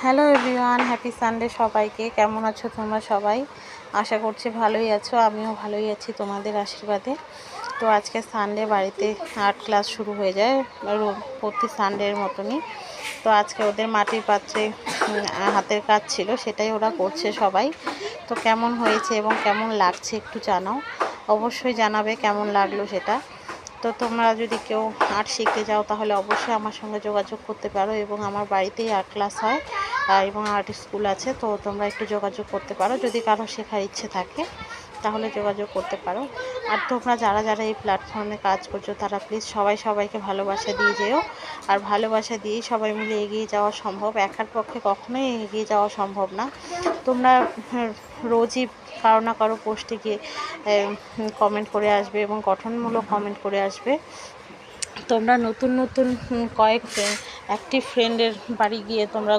Hello everyone, happy Sunday সবাইকে। কেমন আছো তোমরা সবাই? আশা করছি ভালোই আছো, আমিও ভালোই আছি তোমাদের আশীর্বাদে। তো আজকে সানডে, বাড়িতে আর্ট ক্লাস শুরু হয়ে যায় প্রতি সানডের মতনই। তো আজকে ওদের মাটির পাত্রে হাতের কাজ ছিল, সেটাই ওরা করছে সবাই। তো কেমন হয়েছে এবং কেমন লাগছে একটু জানাও, অবশ্যই জানাবে কেমন লাগলো সেটা। তো তোমরা যদি কেউ আর্ট শিখতে যাও তাহলে অবশ্যই আমার সঙ্গে যোগাযোগ করতে পারো, এবং আমার বাড়িতেই আর্ট ক্লাস হয় এবং আর্ট স্কুল আছে। তো তোমরা একটু যোগাযোগ করতে পারো, যদি কারো শেখার ইচ্ছে থাকে তাহলে যোগাযোগ করতে পারো। আর তোমরা যারা যারা এই প্ল্যাটফর্মে কাজ করছো তারা প্লিজ সবাই সবাইকে ভালোবাসা দিয়ে যেও। আর ভালোবাসা দিয়েই সবাই মিলে এগিয়ে যাওয়া সম্ভব, একার পক্ষে কখনোই এগিয়ে যাওয়া সম্ভব না। তোমরা রোজই কারো না কারো পোস্টে গিয়ে কমেন্ট করে আসবে এবং গঠনমূলক কমেন্ট করে আসবে। তোমরা নতুন নতুন কয়েক অ্যাক্টিভ ফ্রেন্ডের বাড়ি গিয়ে তোমরা